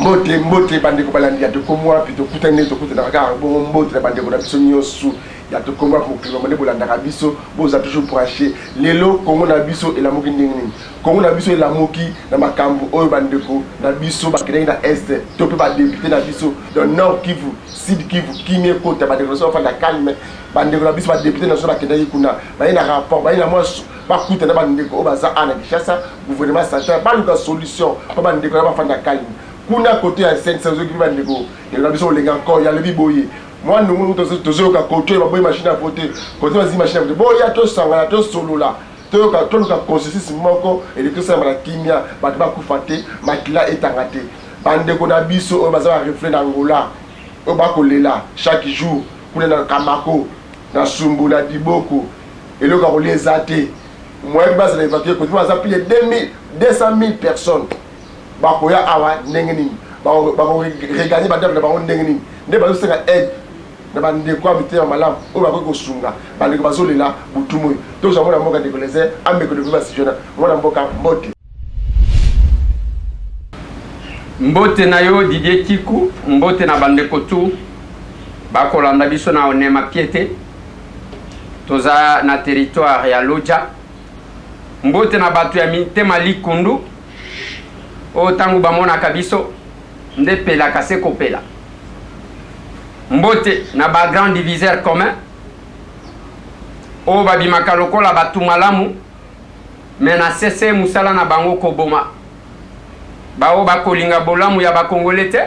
mbote bandeko balandi ya tokomwa puis tokutane tokutana kaka bon mbote na bandeko na biso nyonso ya tokomwa pour que bamane bolandaka biso boza toujours pour acheter lelo kongo na biso elamoki ndenge nini kongo na biso elamoki na makambo oyo bandeko na biso bakendeki na est to mpe badepute na biso dans nord kivu sud kivu kimie kota bandeko na biso bafanda calme bandeko na biso badepute na biso bakendeki kuna baye na rapport baye na mwa bakuta na bandeko oyo baza ana kishasa gouvernement central baluka solution mpo bandeko na bafanda calme kuna côté ya 500 qui va ndeko il a besoin lenga encore il y a le biboye moi nous toujours ka côté ba boy machine à voter côté vas-y machine à voter bon il y a tout ça là tout solo là tout ka consensus moko et tout ça la kimia ba ba kufate makila etangate bandeko na biso o baza reflet na ngola o ba kolela chaque jour kuna na kamako na sumbu na diboko et le ka koleza te moi base na évacuer côté baza plus de 200,000 personnes bakoya awa ndenge nini bako regagner badam na bango ndenge nini nde bazo senga aide na bandeko abite malamu o bako kosunga bandeko bazolela butumo to jamona mboka décolésé ambeko de basijona mwana mboka mbote mbote na yo Didier Kiku mbote na bandeko tu bakolanda biso na onema piete toza na territoire ya Loja mbote na batu ya mitema likundu o tangu bamona kabiso nde pela kase kopela mbote na ba grand diviseur commun o babimaka lokola batu malamu me na sese musala na bango koboma bao bakolinga bolamu ya bakongole te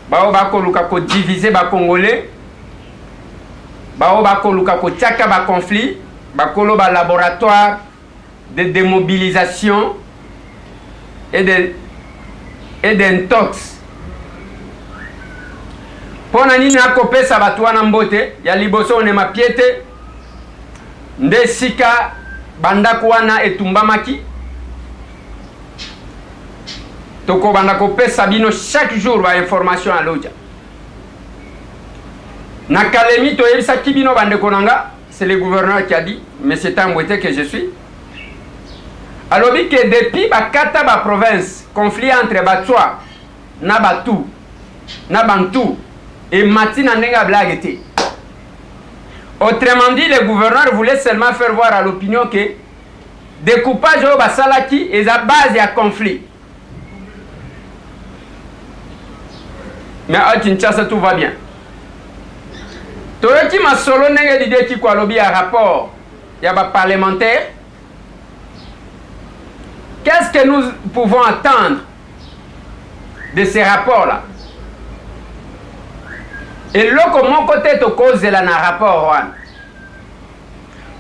bao bakoluka ko diviser bakongole bao bakoluka ko tiaka ba conflit bakolo ba laboratoire de démobilisation et d'intox. Pona nini akopesa batu wana mbote ya liboso onema piete nde sika bandako wana etumbamaki toko bandako pesa bino chaque jour ba information à Loja na Kalemi to yebisa kibino bandeko nanga c'est le gouverneur qui a dit mais c'est un mbwete que je suis. Alors que depuis bakata ba province conflit entre Batswa na Batu na Bantu et Matina nenga blague. Autrement dit, le gouverneur voulait seulement faire voir à l'opinion que découpage au basalaki est à base à conflit. Mais à Kinshasa tout va bien. Toreti masolo nenga l'idée qui quoi lobby à rapport y a ba parlementaire. Qu'est-ce que nous pouvons attendre de ces rapports-là? Et là, comment côté de cause de la rapport,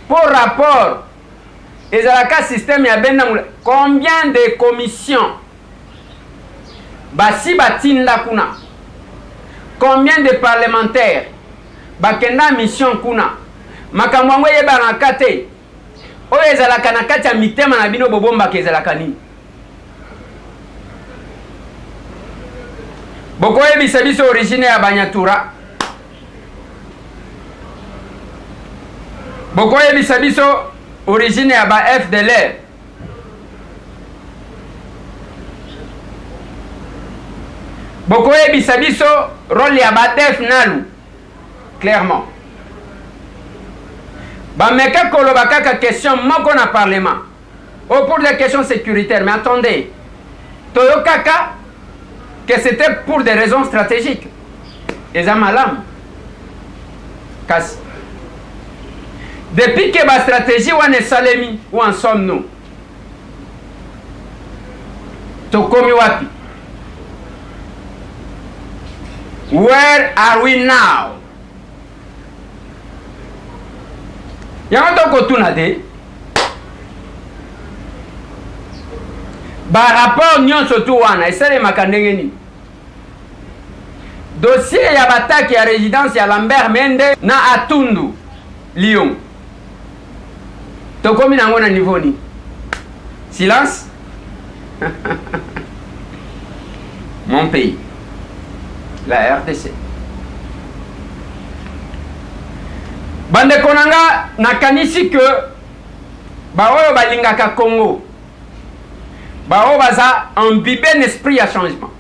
pour rapport, et dans le système, il y a combien de commissions? Basi batinda kuna. Combien de parlementaires? Bakenda mission kuna. Makamwangwe yeba nakate. Oyo ezalaka na kati ya mitema na bino bobomba ke ezalaka nini boko yebisa biso origine ya Banyatura boko yebisa biso origine ya ba FDLR boko yebisa biso rôle ya ba def nalu clairement. Bameka koloba kaka question moko na parlement. Oh, pour les questions sécuritaires, mais attendez. Toyo kaka que c'était pour des raisons stratégiques. Et ça malam. Depuis que la stratégie on est salemi, où en sommes-nous? Tokomi wapi? Where are we now? Yango toko tunade ba rapport nyonso tu wana esale makandenge ni dossier ya bataki ya résidence ya Lambert Mende na Atundu Lyon tokomi nango na niveau ni silence. Mon pays, la RDC. Bande konanga nakanisi que baoyo balingaka Congo bao baza imbibé un esprit à changement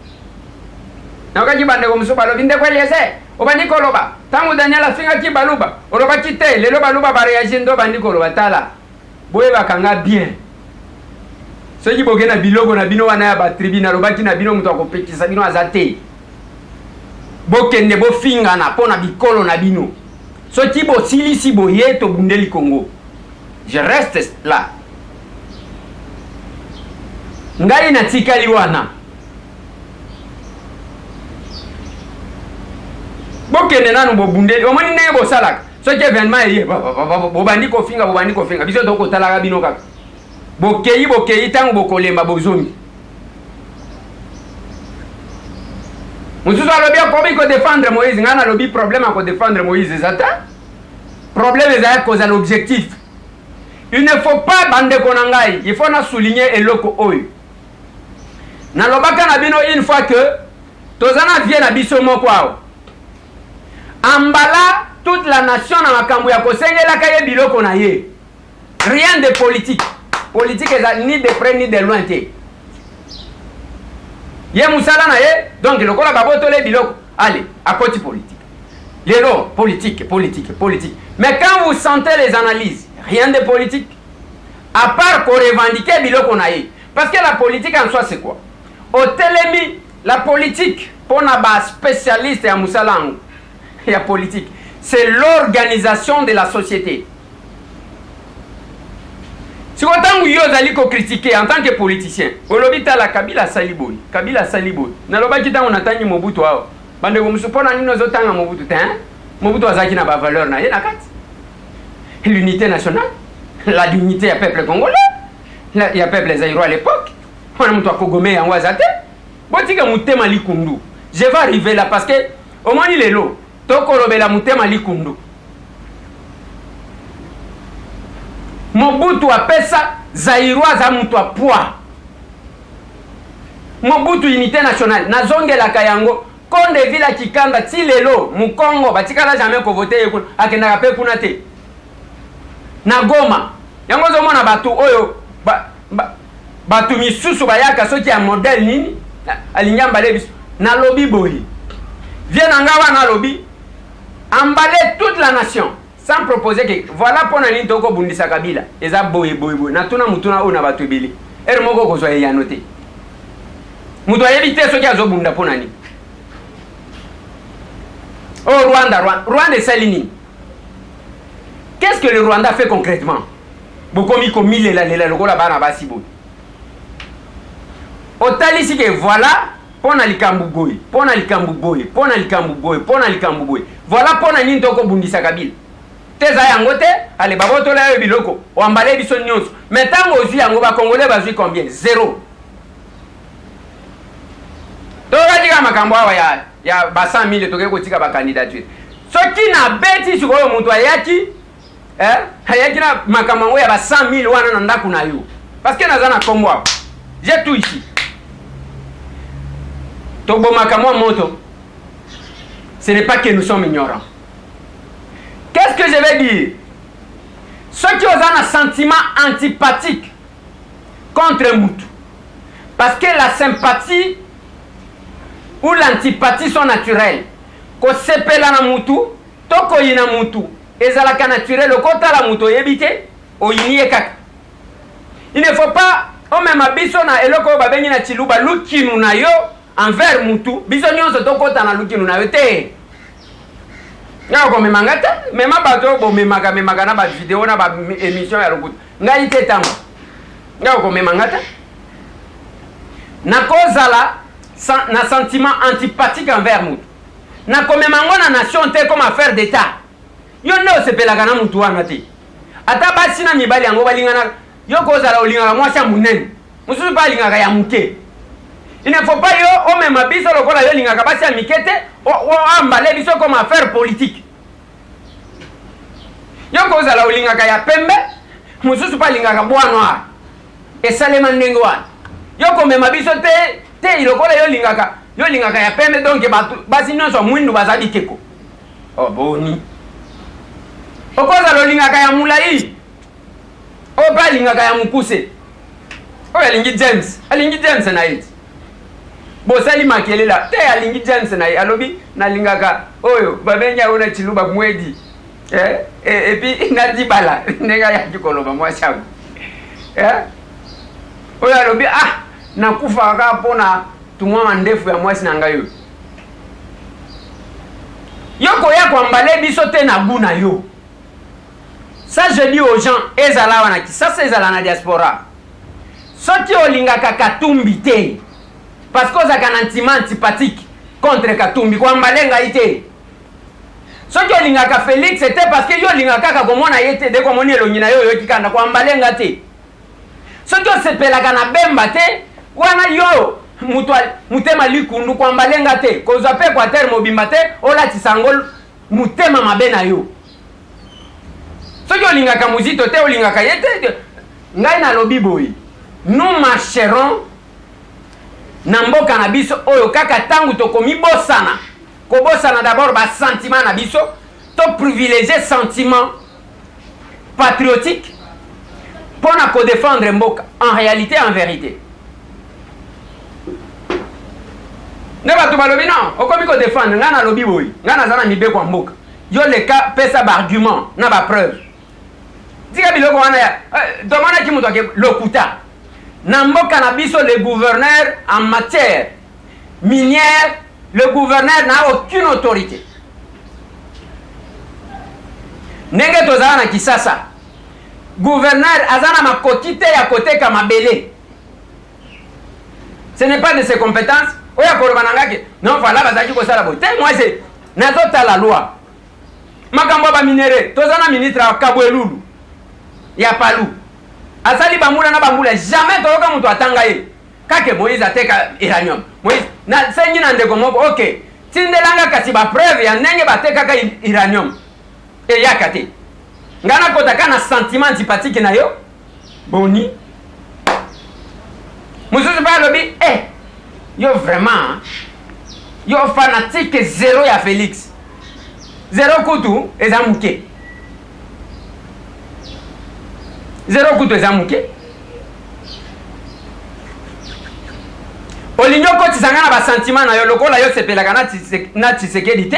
na ka kibande ko muso balo vinde kwelese obandi koloba tangu Daniel afinga kibaluba oloba kite lelo baluba ba réagir ndo bandi koloba tala boye bakanga bien soki bokena biloko na bino wana ya ba tribunal lobaki na bino muto akopekisa bino azate bokende bofinga na pona bikolo na bino soki bosilisi boye to bundeli Congo je reste là ngai na tikali wana bokende nanu bobundeli omoni ndenge bosalaka soki événement eye bobandi kofinga biso tokotalaka bino kaka bokeyi ntango bokolemba bozongi mosusu alobi akomi kodefendre Moïse ngai nalobi problème akodefendre Moïse eza te problème ezali kozala l'objectif. Il ne faut pas bandeko na ngai, il faut na souligner eloko oyo nalobaka na bino une fois que tozana vie na biso moko awo ambala toute la nation na makambo ya kosengelaka ye biloko na ye. Rien de politique. Politique est ni de près ni de loin te. Ye musala na ye, donc le kola babotole biloko. Allez, à côté politique. Lelo, politique. Mais quand vous sentez les analyses, rien de politique. À part qu'on revendique biloko na ye. Parce que la politique en soi c'est quoi? Au télémi, la politique, pour na ba spécialiste ya musala ya politique, c'est l'organisation de la société. Si vous avez critiqué en tant que politicien, vous avez la Kabila Saliboy. Naloba kita on attend Mobutu awo. Bande ko musupona nino zotanga Mobutu hein? Mobutu azaki na ba valeur na ye na kati. L'unité nationale, la dignité du peuple congolais, il y a peuple zaïrois à l'époque. On a mutu akogomé en wazate. Botika mutema likundu. Je vais arriver là parce que au moins il est là. Tokolobela mutema likundu. Mobutu apesa zaïrois za mutu a poids. Mobutu unité nationale nazongela kayango konde vila kikanda ti lelo mu Congo batikala jamais ko voter ekuna akenda pe kuna te na Goma yango zo mona batu oyo batu misusu bayaka soki ya modèle nini alinyamba lebis na lobby boy vient ngawa na lobby emballer toute la nation sans proposer que voilà pour nani toko bundisa Kabila eza boy na tuna mutuna ona batu ebele moko ko zo ya noter mutu ayebite soki azobunda pour nani. Oh Rwanda est salini. Qu'est-ce que le Rwanda fait concrètement? Bokomi komi lela lokola bana basibo. Otali si que voilà pona likambu boy. Voilà pona nini toko bundisa Kabila. Teza yango te ale baboto la biloko oambale biso nyonso. Metango ozi yango ba Congolais bazui combien? 0. Toka diga makambo awa ya ba 100,000 toke kotika ba candidature. Soki na beti sikoyo muntu ayaki ayaki na makambo ya ba 100,000 wana na ndaku na yo. Parce que nazana kombo awa. J'ai tout ici. Tobo makambo moto. Ce n'est pas que nous sommes ignorants. Qu'est-ce que je vais dire? Ceux qui ont un sentiment antipathique contre Moutou. Parce que la sympathie ou l'antipathie sont naturelles. Ko sepela na Moutou, toko yina Moutou. Ezalaka naturel, kota la Moutou yebite, o yini kaka. Il ne faut pas, o même biso na eloko babengi na chiluba lukinu na yo envers Moutou. Biso nyonso tokota na lukinu na yo te. Nga ko memangata, mema bato bo memaka na ba vidéo na ba émission ya lokuta. Nga ite tango. Nga ko memangata. Na kozala na sentiment antipathique envers Moutou. Na komemango na nation te comme affaire d'état. Yo ndo sepelaka na Moutou wana te. Ata basi na mibali yango balingana yo kozala olingaka mwasi munene. Mususu ba lingaka ya muke. Il ne faut pas yo o même biso lokola yo lingaka basi ya mikete o ambale biso comme affaire politique. Yo kozala olingaka ya pembe, mususu ba lingaka bwana. Esalema ndenge wana. Yo komema biso te ilokola yo lingaka ya pembe donc basi nyonso mwindu bazali keko. Oh boni. Okoza lo lingaka ya mulai. O ba lingaka ya mukuse. O alingi James na it. bosali makele la te alingi James na alobi na lingaka oyo babenya ona chiluba mwedi et puis na dibala nenga ya kikoloba mwasi yango oyo alobi nakufa kaka mpona tumwa ndefu ya mwasi na ngai yo yoko ya kwambale biso te na guna yo. Ça je dis aux gens ezala wana ki ça c'est ezala na diaspora soki olingaka Katumbi te parce que ozaka na ntima antipathique contre Katumbi kwambale ngai te. Soki olingaka Félix te parce que yo olingaka kaka komona ye te de komoni elongi na yo yokikanda kwambale nga te. Soki osepelaka na Bemba te wana yo mutema likundu kwambale nga te kozwa pe kwa terre mobimba te olatisa ngol mutema mabe na yo. Soki olingaka muzito te olingaka ye te ngai na lobi boy nous marcherons na mboka na biso oyo kaka tangu tokomi bosana kobosana d'abord ba sentiment na biso to privilégier sentiment patriotique pour na ko défendre mboka en réalité en vérité. Ne ba to balobi non okomi ko défendre nga na lobi boy nga na zana mibe kwa mboka yo le ka pesa ba argument na ba preuve tika biloko wana ya domana ki muto ke lokuta na mboka na biso le gouverneur en matière minière le gouverneur n'a aucune autorité. Nenge tozala na Kisasa gouverneur azana makotite ya koteka mabele. Ce n'est pas de ses compétences. Oya koloba nangake non voilà bazaki ko sala bote moi c'est nazota la loi makambo ba minere tozana ministre wa Kabwelulu ya Palu asali bamula na bamula jamais toyoka muto atanga ye kake Moïse ateka uranium Moïse na sengi na ndeko moko OK tindelanga kasi ba preuve ya ndenge bateka ka uranium e yakate ngana kota kana sentiment antipathique na yo boni mususu ba lobi yo vraiment yo fanatique zéro ya Félix zéro kutu ezamuke zéro kutu ezamuke olinyo koti sangana ba sentiment na yo lokola yo sepelaka na Tshisekedi te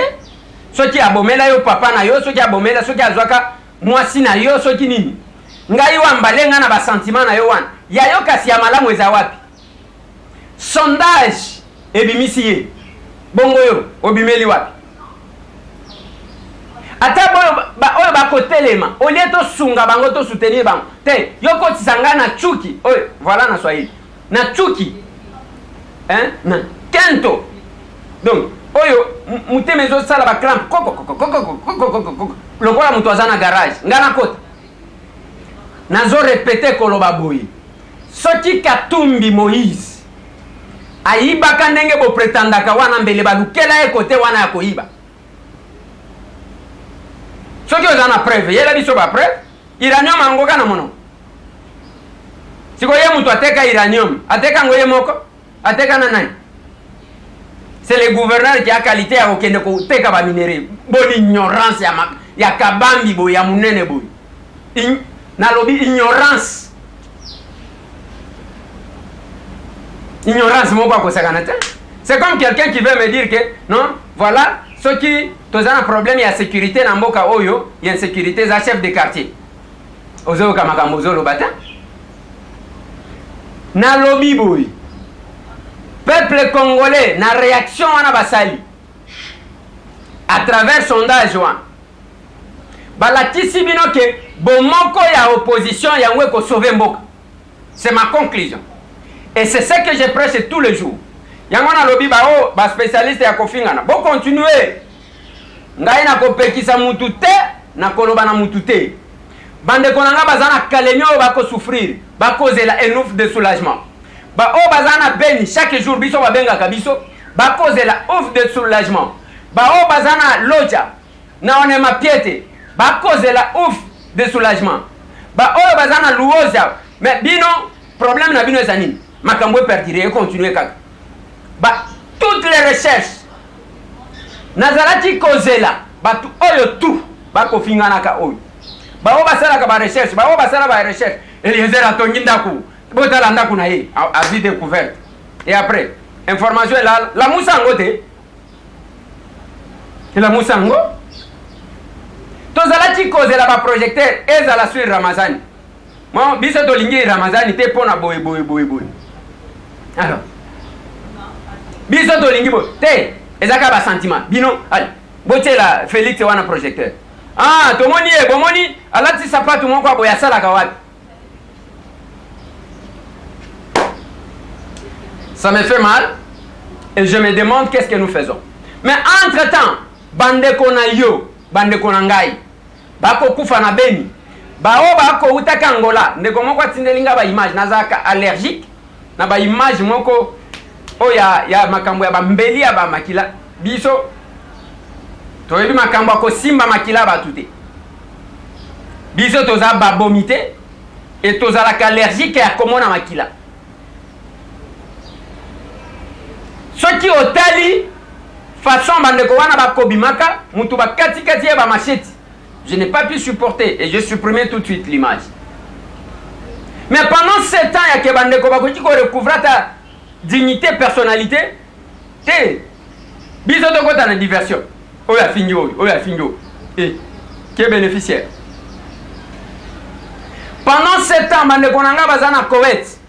soki abomela yo papa na yo soki abomela soki azwaka mwasi na yo soki nini ngai wambalenga na ba sentiment na yo wana ya yo kasi ya malamu eza wapi sondage ebimisi ye bongo yo obimeli wapi ata oyo bakotelema olie tosunga bango to soutenir bango te yo kotisanga na chuki oyo voilà na Swahili na chuki na kento donc oyo muteme zo sala ba cramp lokola mutu aza na garage ngana kota nazo répéter koloba boyi soki Katumbi Moïse ayibaka ndenge bo pretendaka wana mbele balukela ekote wana ya koyiba soki oza na preuve yela biso ba preuve uranium angoka na mono siko ye mutu ateka uranium ateka ngoye moko ateka na nani c'est le gouverneur qui a qualité ya kokende koteka ba minere boni ignorance ya kabambi bo ya munene bo na lobi ignorance moko akosakana te. C'est comme quelqu'un qui veut me dire que non voilà ceux qui tozana problème ya sécurité na mboka oyo ya insécurité za chef de quartier ozo kama kambozo lo bata na lobi boy peuple congolais na réaction wana basali à travers sondage wana balakisi bino ke bomoko ya opposition yango ko sauver mboka. C'est ma conclusion et c'est ce que je prêche tous les jours. Yango na lobi ba spécialiste ya kofingana bo continuer ngai na kopekisa mutu te na koloba na mutu te bande konanga bazana kalemio ba ko souffrir ba causer la enough de soulagement ba o bazana beni chaque jour biso ba benga kabiso ba causer la ouf de soulagement ba o bazana loja na onema piete ba causer la ouf de soulagement ba o bazana louoza mais bino problème na bino ezanini makambo perdire et continuer kaka ba toutes les recherches nazalati kozela batu oyo tout ba kofingana ka oyo ba o basala ka ba recherche ba o basala ba recherche Eliezer atongi ndaku botala ndaku na ye a vie découverte et après information est là la musango te la musango tozala ti kozela ba projecteur ezala sur Ramazani moi biso to lingi Ramazani te pona boy alors biso to lingi boy te ezaka ba sentiment bino allez botela Félix wana projecteur ah tomoni e bomoni alati sapatu moko aboya sala ka wapi ça me fait mal et je me demande qu'est-ce que nous faisons. Mais entre-temps, bande kona yo, bande kona ngai, bako kufa na beni, bao bako utaka Angola, ndeko moko tindelinga ba image, nazaka allergique, na ba image moko, o ya makambo ya ba mbeli ya ba makila, biso, toyebi makambo ako simba makila ba tute. Biso toza ba bomité, et toza la allergique ya komona makila. Ce qui otali façon bandeko wana bakobimaka mutu bakati kati ya ba machete. Je n'ai pas pu supporter et j'ai supprimé tout de suite l'image. Mais pendant 7 ans ya ke bandeko bakoki ko recouvrer ta dignité, personnalité, te biso to kota na diversion. Oya finyo. Et qui est bénéficiaire. Pendant 7 ans bandeko nanga bazana Koweït.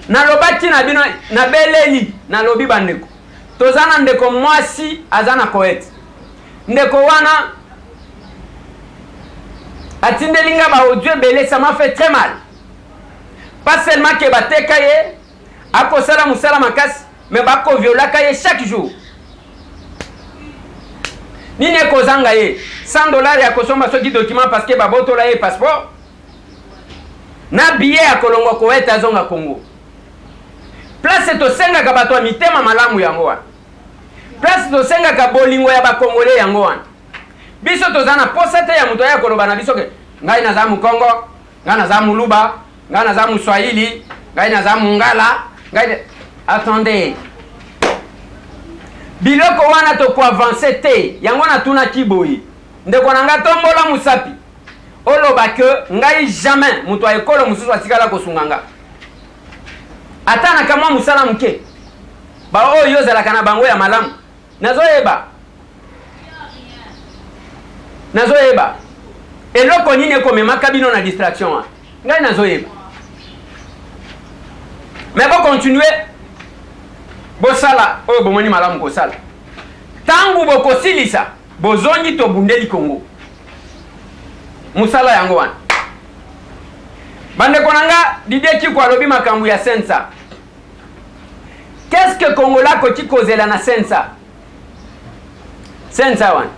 Na lobaki na bino na beleli na lobi bandeko tozana ndeko mwasi azana Koweït ndeko wana atindelinga ba audio belé ça m'a fait très mal pas seulement que bateka ye akosala musala makasi mais bako violaka ye chaque jour nini ekozanga ye $100 ya kosomba soki document parce que babotola ye passeport na billet ya kolongwa Koweït azonga Congo. Place to senga ka bato mitema malamu yango wana. Place to senga ka bolingo ya ba Congolais yango wana. Biso tozana posate ya muto ya koloba na biso ke ngai na za mu Congo, ngai na za mu Luba, ngai na za mu Swahili, ngai na za mu Ngala, ngai attendez. Biloko wana to ko avancer te, yango na tuna kiboyi. Ndeko na nga tombola musapi. Oloba ke ngai jamais muto ya ekolo mususu atikala kosunganga. Atana kama musala mke ba oyo zalaka na bango ya malamu nazoyeba eloko nini ekomemaka bino na distraction ngai nazoyeba mais bo continuer bosala oyo bomoni malamu kosala tangu bokosilisa bozongi to bundeli Congo musala yango wana bandeko nanga Didier Kiko alobi makambu ya sensa. Qu'est-ce que Congola koti kozela na sensa? Sensa wan.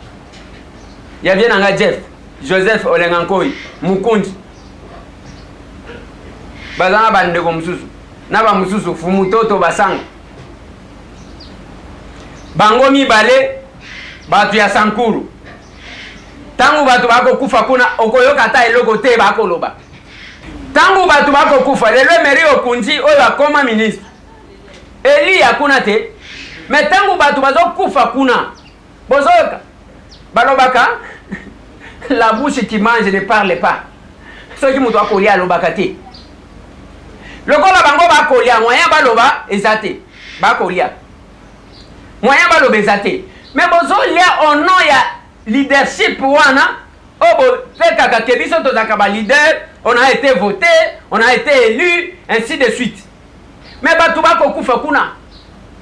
Ya bien nanga Joseph Olengankoi Mukundi. Bazana bandeko mususu. Na ba mususu fumutoto basanga. Bango mibale batu ya Sankuru. Tangu batu bako kufa kuna okoyoka ta eloko te bako loba. Tangu batu bako kufa lelo meri okunji oyo akoma ministre Eli yakuna te mais tangu batu bazo kufa kuna bozoka balobaka la bouche qui mange ne parle pas soki mutu akolia alobaka te lokola bango bakolia moyen baloba ezate bakolia moyen baloba ezate mais bozolia au nom ya leadership wana obo fekaka ke biso tozaka ba leader. On a été voté, on a été élu, ainsi de suite. Mais Batouba Kokufa Kuna,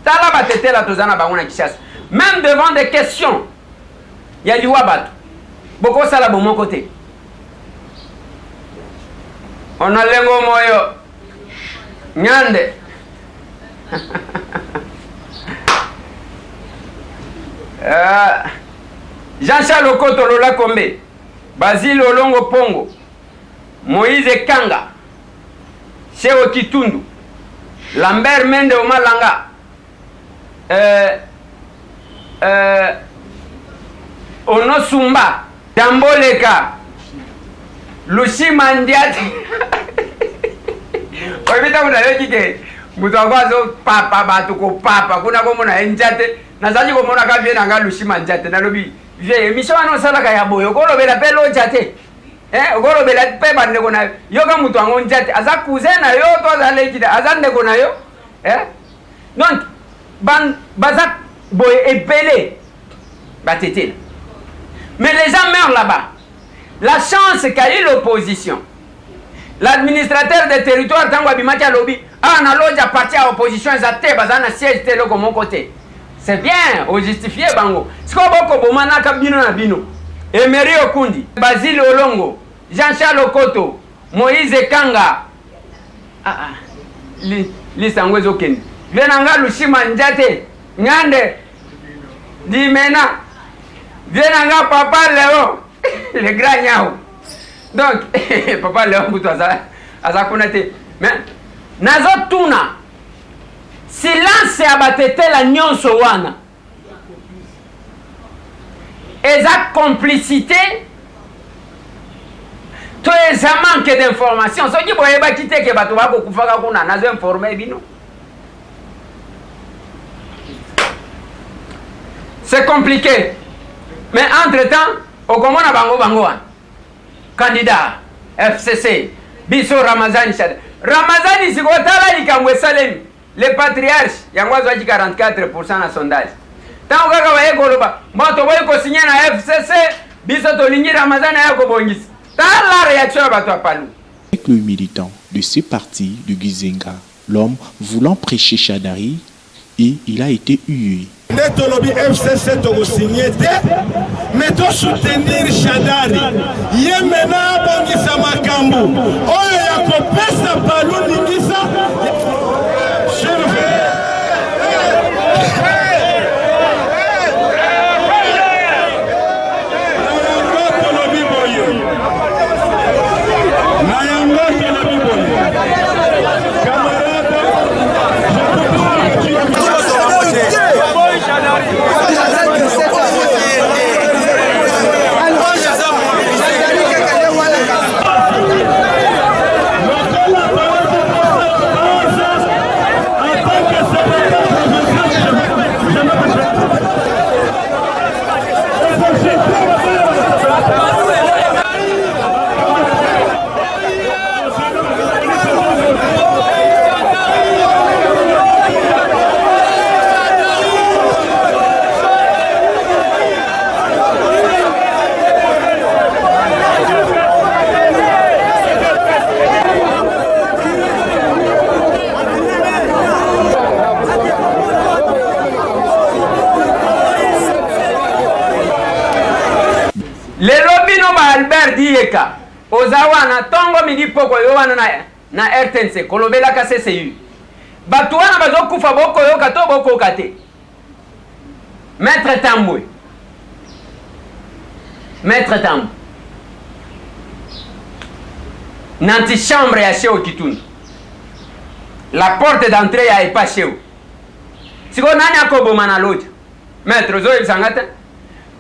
Tala Batete la Tozana Baona Kishas. Même devant des questions, il y a du Wabat. Beaucoup ça là de mon côté. On a l'engo moyo. Nyande. Jean-Charles Okoto Lola Kombe. Basile Olongo Pongo. Moïse Kanga, Chewo Kitundu, Lambert Mende Omalanga, Onosumba, Tamboleka, Lucy Mandiati. Oibita muna yojike, mutagwazo papa batuko papa, kuna komona enjate, nazaji komona kabie nanga Lucy Mandiati, nalobi, vie, misho sala kaya boyo, kolo bela pelo jate. Ogolo bela pe bande kona yoga mutu ango njati aza cousin na yo to aza lekida aza ndeko na yo Donc, Bazak Boye est belé. Batété. Mais les gens meurent là-bas. La chance qu'a eu l'opposition. L'administrateur des territoires, Tango Abimaki Lobby, a un loge à partir à l'opposition, ils ont un siège de mon côté. C'est bien, au justifié, Bango. Ce qu'on va Bomana Kabino Nabino, Emery Okundi, Basile Olongo, Jean-Charles Okoto, Moïse Kanga, Lisangwe Zoken, Venanga Lushima Njate, Nyande, Dimena, Venanga Papa Léo, le grand Niao. Donc, Papa Léon Boutou Aza Konate. Mais, Nazo Tuna, silence abatete la nyonso wana. Eza complicité, to eza manque d'information. So ki boye ba kite ke bato ba ko kufaka kuna nazo informer bino. C'est compliqué. Mais entre-temps, au komona bango wana. Candidat FCC biso Ramazani Shada Ramazani sikotala ikamwe salemi les patriarches yangwazo aji 44% na sondage tango kaka baye koloba moto boy ko signer na FCC biso tolingi Ramazani ayako bongisi ta la réaction bato apalu. Avec le militant de ces partis de Gizenga, l'homme voulant prêcher Shadari, et il a été hué. Netolobi FCC to signer mais to soutenir Shadari yemena bongisa makambu oyo ya kopesa palu ningisa Le lobby no ba Albert Dieka ozawana tongo midi poko yo wana na RTNC kolobela ka CCU batu wana bazokufa boko yo kato boko kate Maître Tambwe nanti chambre ya Cheo Kitundu la porte d'entrée ya pas Cheo siko nani akoboma na loja Maître Zoe Sangata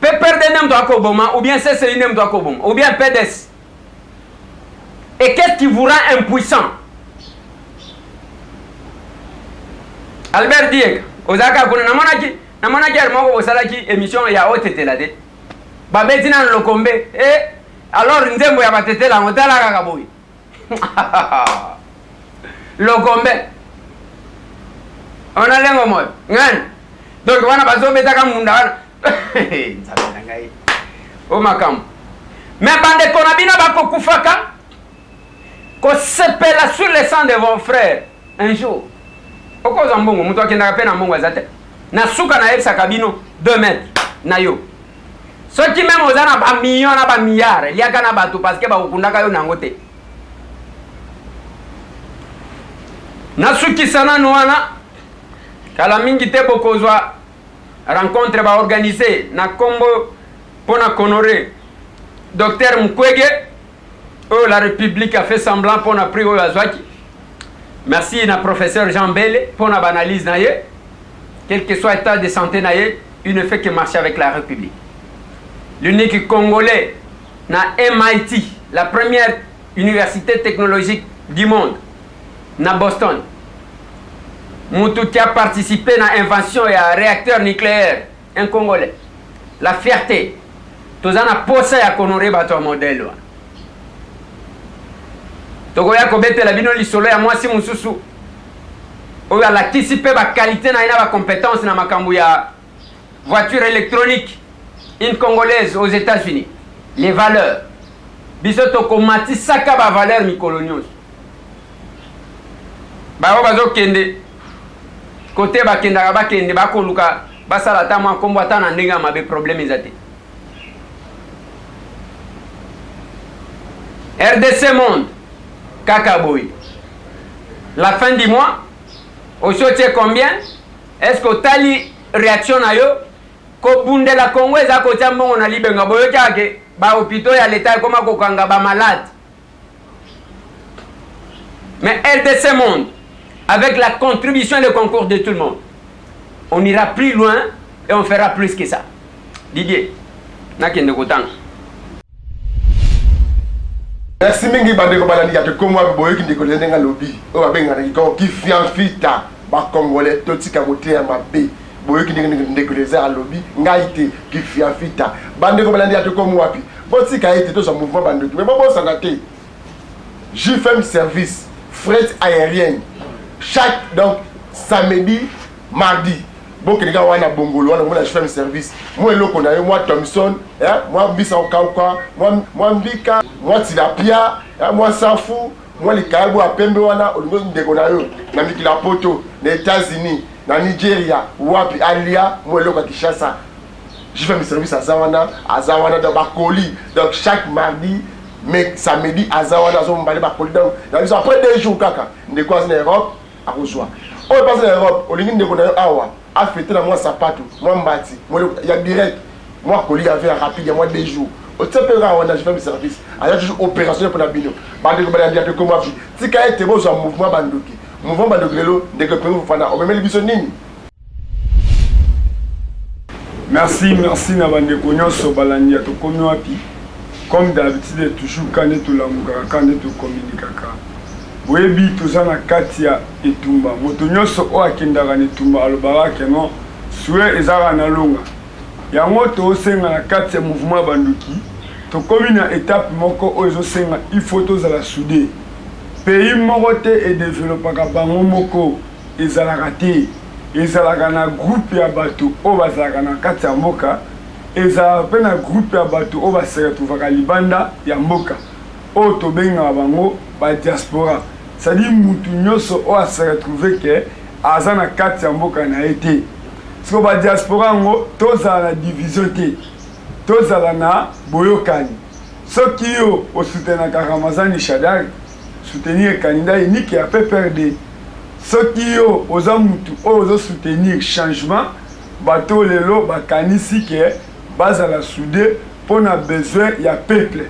PPRD n'aime toi Koboma, ou bien CCI n'aime toi Koboma, ou bien PDS. Et qu'est-ce qui vous rend impuissant? Albert Diek, Ozaka Kuna Namonaki Armoko Osalaki, émission ya OTT la dette. Babetina Lokombe, alors Nzembo ya batete la motala kakaboui. Lokombe. On a l'engo moi. Donc on a besoin de mettre munda. Oh makam. Mais bande konabina bako kufaka ko sepela sur le sang de vos frères un jour. Oko zambongo muto akenda pena mbongo azate. Na suka na epsa kabino 2 mètres na yo. So ki même ozana ba million na ba milliard, liaka na batu parce que ba ukundaka yo nangote. Na suki sana noana kala mingi te bokozwa rencontre va organiser na Combo pour honorer Dr Mukwege. Oh, la République a fait semblant pour na prix au Azwaki. Merci na professeur Jean Bele pour na analyse naie. Quel que soit l'état de santé naie, il ne fait que marcher avec la République. L'unique Congolais na MIT, la première université technologique du monde, na Boston. Moutou qui a participé à l'invention et à un réacteur nucléaire, un Congolais. La fierté. Tous en a posé à honorer votre modèle. Togoya Kobete la bino li soleil à moi si mon sousou. oyo alakisi mpe baqualité na ye na bacompétence na makambo ya voiture électronique. Une Congolaise aux États-Unis. Les valeurs. Biso tokomatisaka ba valeur mikolo nyonso. Bao bazokende côté bakendaka bakende bakoluka basala ta mwa kombo ata na ndenge mabe problème ezate. RDC Monde Kakaboy. La fin du mois, au sotie combien? Est-ce que tali réaction na yo? Ko bunde la Congo eza kotia mbongo na libenga boyo kyake ba hôpitaux ya l'état koma kokanga ba malade. Mais RDC Monde, avec la contribution et le concours de tout le monde, on ira plus loin et on fera plus que ça. Didier, nakende kotanga. Merci mingi bandeko balandi ya te komwa boyo ki ndeko lenga lobby. O babenga na ki fianfita ba Congolais totika kote ya mabe. Boyo ki ndeko leza lobby ngaite ki fianfita. Bandeko balandi ya te komwa wapi. Botika ete to so mouvement bandeko. Mais bon ça naté. JFM service fret aérienne chaque donc samedi mardi. Bokenika wana bongolo wana mona JFM service. Moi eloko na yo moi Thompson, moi Bisa Okauka, moi Mbika, moi Tilapia, moi Safu, moi Likabo apembe wana olingo ndeko na yo na mikila poto na États-Unis, na Nigeria, wapi alia, moi eloko Kinshasa. JFM service azawana dans bakoli. Donc chaque mardi mais samedi azawana zo mbale bakoli donc après 2 jours kaka ndeko en Europe a rejoindre. On passe en Europe, olingi ndeko na yo awa. A fêté la moi sapato, moi mbati, moi il y a direct, moi colis avec rapide, il y a moins 2 jours. Au tempéra on a fait mes services, il y a toujours opérationnel pour la bino. Bande de balade de comment vie. Si quand était beau sur mouvement bandoki, mouvement bandokelo, dès que vous fana, on met le bisonini. Merci na bande konyo so balandi to komyo api. Comme d'habitude toujours quand tout la muka, quand tout communiquer. Webi tozana katia etumba moto nyonso o akendaka na etumba alobaka keno souhait ezala na longa yango tosenga na kati ya mouvement banduki tokomi na étape moko o ezosenga il faut tozala soudé pays moko te e développaka bango moko ezalaka te ezalaka na groupe ya bato o bazalaka na kati ya mboka ezalaka mpe na groupe ya bato o baseretrouvaka libanda ya mboka o tobengaka bango ba diaspora. C'est-à-dire mutu nyonso o se retrouver que azana kati ya mboka na été. Ce que ba diaspora ngo tozala na division te. Tozala na boyokani. Soki yo o soutenaka Ramazani Shadari, soutenir candidat unique a fait perdre. Soki yo oza mutu o ozo soutenir changement, bato lelo bakanisi ke bazala soudé pour na besoin ya peuple.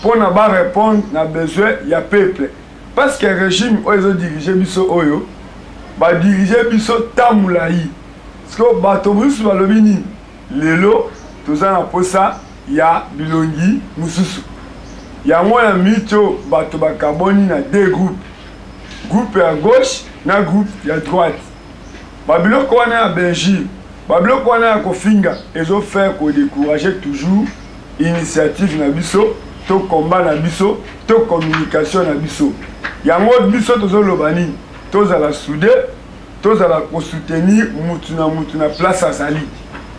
Pour na ba répondre na besoin ya peuple. Parce que le régime oyo diriger biso oyo ba diriger biso tamulayi. Parce que bato musu balobini lelo toza na posa ya bilongi mususu. Ya mwana mito bato bakaboni na 2 groupes. Groupe à gauche na groupe ya droite. Babiloko wana ya Belgique, babiloko wana ya kofinga ezo faire ko décourager toujours initiative na biso, to combat na biso, to communication na biso. Yango biso tozoloba nini tozala soudé tozala ko soutenir mutu na place azali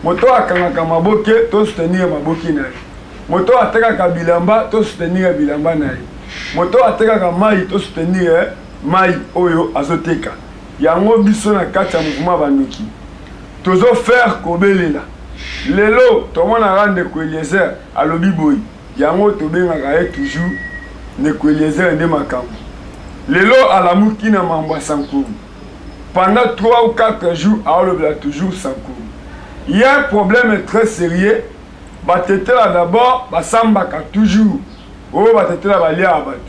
moto akangaka maboke to soutenir maboke na ye moto atekaka bilamba to soutenir bilamba na ye moto atekaka mai to soutenir mai oyo azoteka yango biso na kati ya mouvement bandoki tozo faire kobelela lelo tomona rande ko Eliezer alobi boy yango tobengaka ye toujours ne ko Eliezer nde makambo. Lelo alamuki na mambo Sankuru. Pendant 3 ou 4 jours, alors toujours Sankuru. Il y a un problème très sérieux. Batete là d'abord, basambaka toujours. Oh batete là balia abatu.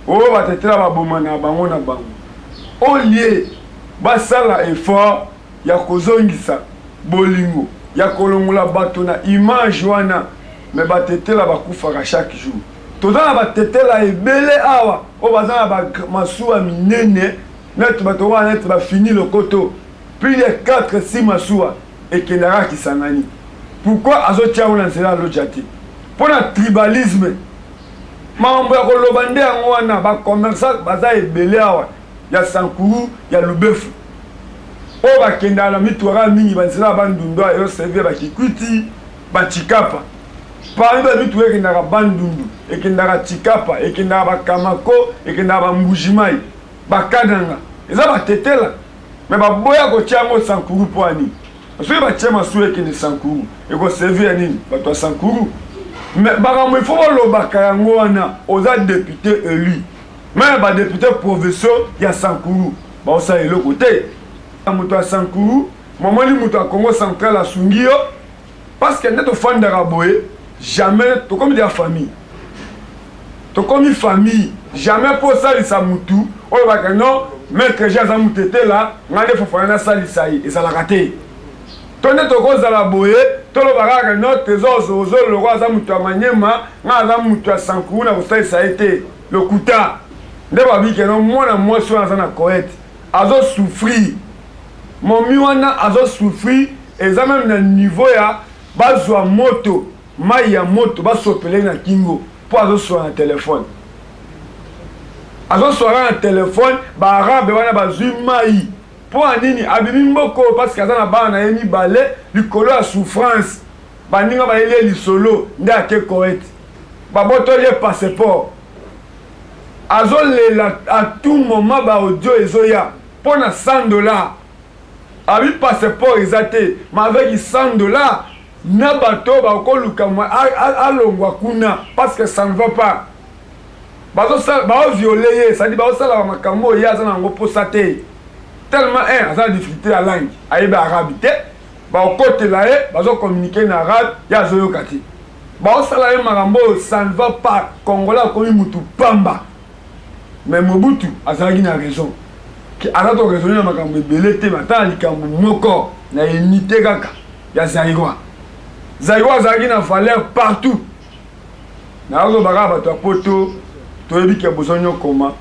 Oh batete là babomana bango na bango. Au lieu basala effort ya kozongisa bolingo, ya kolongola bato na image wana, mais batete là bakufaka chaque jour. Tozana batete la ebele awa o bazana ba masuwa minene net bato wana net ba fini le koto plus de 4-6 masuwa et kenara kisangani. Pourquoi azotia ona nzela lojati? Pour na tribalisme mambo ya koloba nde yango wana ba commerçant baza ebele awa ya Sankuru ya Lubefu o bakenda na mitwara mingi banzela bandundu ayo servir bakikwiti bachikapa parmi ba mitwe ekendaka bandundu ekendaka chikapa ekendaka bakamako ekendaka bambujimai bakadanga eza batetela me baboya kotia yango Sankuru po ani soki batie masuwa ekende Sankuru ekoservir ya nini bato ya Sankuru me bakambo ifo balobaka yango wana oza député élu me badéputé provinciaux ya Sankuru baosala eloko te moto ya Sankuru momoni moto ya Congo central asungi yo parce que nde tofandaka boye jamais tokomi de famille tokomi famille jamais po salisa mutu oyo baka non maître Jean aza mutete la ngande fofana na salisa ye ezalaka te to nde tokozala boye tolobaka kaka non trésor zozo loko aza mutu ya Manyema nga aza mutu ya Sankuru na kosalisa ye te lokuta nde babike no mwana mwasi wana aza na koete azo souffrir momi wana azo souffrir eza même na niveau ya bazwa moto mai ya moto basopele na kingo po azoswara na telefone azoswara na telefone baarabe wana bazwi mai po anini abimi mboko parce que aza na bana na ye mibale likolo ya souffrance baninga bayeli lisolo nde ake koete babotoli ye passeport azolela à tout moment baaudio ezoya mpo na $100 abi passeport eza te mais avec $100 na bato bakoluka alongwa kuna parce que ça ne va pas baoviole ye sadi baosala makambo oyo ye aza nango mposa te tellement aza na difficulté ya langue ayebi arabe te baokotela ye bazocommunike na arabe ye azoyoka te baosala ye makambo oyo ça ne va pas congolais akomi mutu pamba mais Mobutu azalaki na raison aza to raisonner na makambo ebele te ata na likambo moko na unité kaka ya Zaïrois azalaki na valeur partout nazobaka bato ya poto toyebi ke bozonyo koma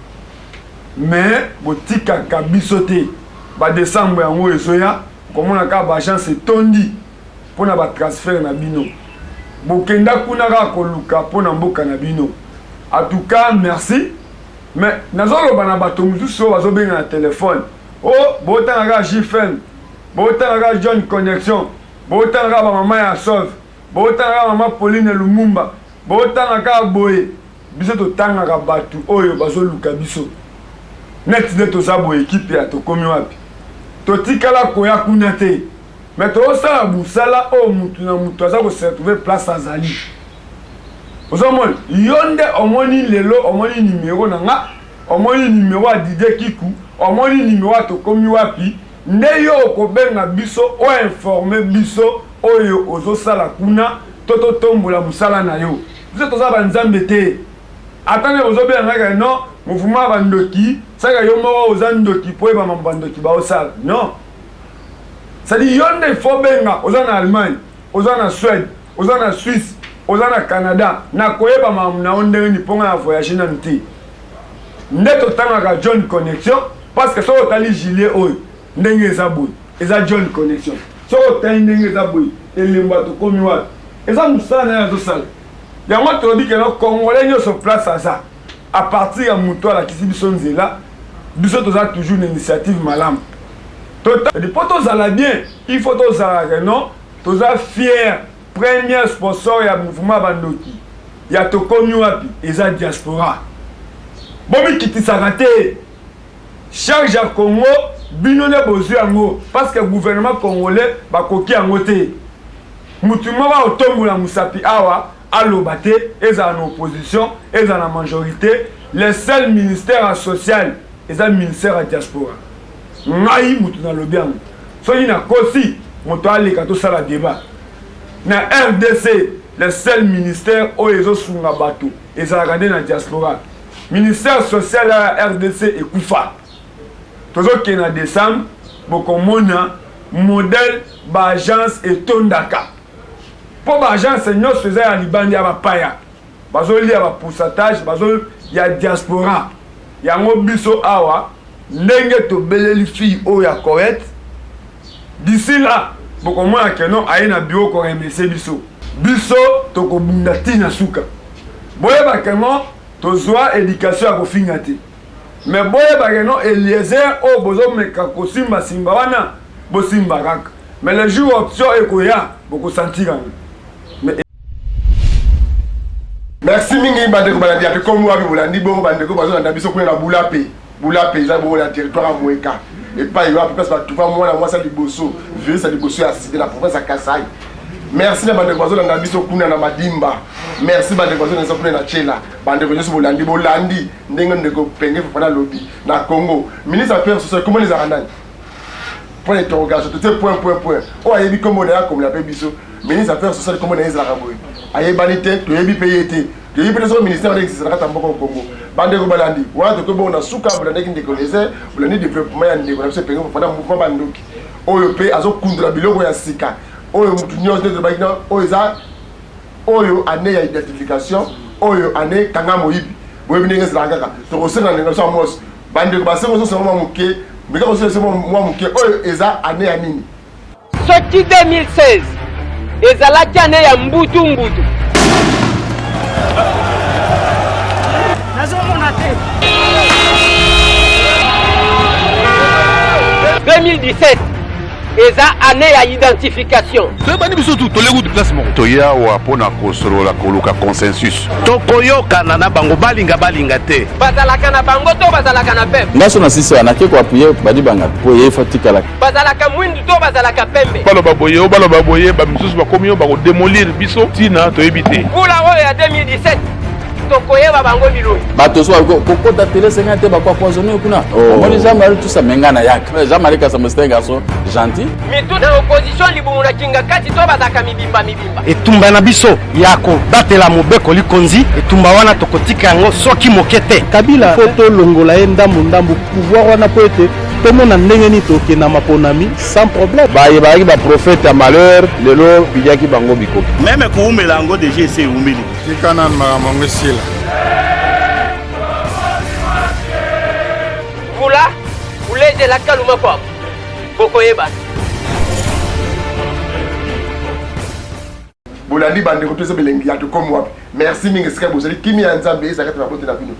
mais botikaka biso te badesambre yango ezoya komona kaka baagence etondi mpona batransfert na bino bokenda kuna kaka koluka mpona mboka na bino en tout cas merci mais nazoloba na bato mosusu oyo bazobenga na telefone o bootangaka JFM bootangaka John Connection bootangaka bamama ya Sauve bootangaka mama Pauline Lumumba bootangaka boye biso totangaka bato oyo bazoluka biso net nde toza boye ekipe ya tokomi wapi totikala koya kuna te mais tozosala mosala oyo mutu na mutu aza kosertrouve place azali ozomoni yo nde omoni lelo omoni nimero na nga omoni nimero ya Didier Kiku omoni nimero ya tokomi wapi nde yo okobenga biso oinforme biso oyo ozosala kuna totombola mosala na yo biso toza banzambe te atane ozobenga kaka non mouvement bandoki saka yo moko oza ndoki po yeba mambo bandoki baosala non sadi yo nde fo benga oza na Allemagne oza na Suède oza na Suisse oza na Canada na koyeba mamu na ndenge ni ponga na voyage na nti nde totangaka John Connection parce que soki otali gilet oyo ndenge eza boye eza John Connection soki otali ndenge eza boye elembo tokomi wapi eza mosala na ye azosala yango tolobi keno congolais nyonso place aza à partir ya moto alakisi biso nzela biso toza toujours na initiative malamu po tozala bien il faut tozalaka non toza fier premier sponsor ya mouvement bandoki ya tokomi wapi eza diaspora bomikitisaka te charge ya Congo bino nde bozwi yango parce que gouvernement congolais bakoki yango te mutu moko aotombola mosapi awa aloba te ezala na opposition ezala na majorité le seul ministère social eza ministère ya diaspora ngai mutu nalobi yango soki nakosi moto aleka tosala débat na RDC le seul ministère oyo ezosunga bato ezalaka nde na diaspora ministère social ya RDC ekufa tozokende na décembre bokomona modèle baagence etondaka mpo baagence nyonso eza ya libandi ya bapaya bazolia bapourcentage ya diaspora yango biso awa ndenge tobeleli fille oyo ya Koweït d'ici là bokomona keno aye na bureau koremercie biso tokobunda ntina suka boyeba keno tozwa éducation ya kofinga te mais boye bageno Eliezer o bozo meka ko simba simba wana bo simba kaka mais le jour option ekoya boko sentir mais merci mingi bandeko balandi ape comme wapi bolandi bongo bandeko bazo na biso kuna na bula pe za bongo na territoire à Mweka et pas il va parce que tout va moi ça liboso vieux ça liboso à cité la province à Kasai. Merci na bandeko bazo na biso kuna na Madimba. Merci bandeko bazo na kuna na Chela. Bandeko nyoso bolandi ndenge ndeko penge fana lobby na Congo. Ministre affaires sociales comment les arandani? Point d'interrogation tout est point. Oh ayebi comme on a comme la biso. Ministre affaires sociales comment les araboy. Ayebanité to yebi payete. Je dis que le ministère de l'Extérieur est au Congo. Bandeko balandi. Voilà que bon na souka bolandi ndeko lese, bolandi développement ya ndeko na se penge fana mouvement bandoki. Oyo pe azo kundula biloko ya sika. Oyo mutu nyonso de bagina oyo oyo année ya identification oyo année kanga moyibi boyebi ndenge ezala kaka tokosenga ndenge so mos bandeko basengo so mwa moke mbeka ko so mwa moke oyo eza année ya nini soki 2016 ezalaki année ya mbutu nazomona te 2017 eza année ya identification tobandi biso tu tolegu du place moko toya wa pona kosolola koluka consensus tokoyokana na bango balinga te bazalaka na bango to bazalaka na pembe ngaso na sisi anake ko appuyer badi banga po ye fatikala bazalaka mwindu to bazalaka pembe baloba boye ba misusu bakomi yo bako démolir biso tina toyebi te kula oyo ya 2017 tokoyeba bango biloi bato so kokota tele 50 ba kwa poisonner kuna omoni Jean-Marie tout ça mengana yak Jean-Marie ka c'est un garçon gentil mitu na opposition libumu na kinga kati to bazaka mibimba etumba na biso yako batela mobeko likonzi etumba wana tokotika yango soki mokete Kabila foto longola ye ndambu pouvoir wana po ete tomona ndenge ni toke na maponami sans problème bayebaki ba prophète ya malheur lelo biyaki bango bikoki meme kuumela yango deja ese umeli tikana makambo esila vula ulezela kaluma kwako bokoyeba bolandi bandeko to ezo belengi ya to comme wapi merci mingi sika bozali kimi ya nzambe ezaka na bote na bino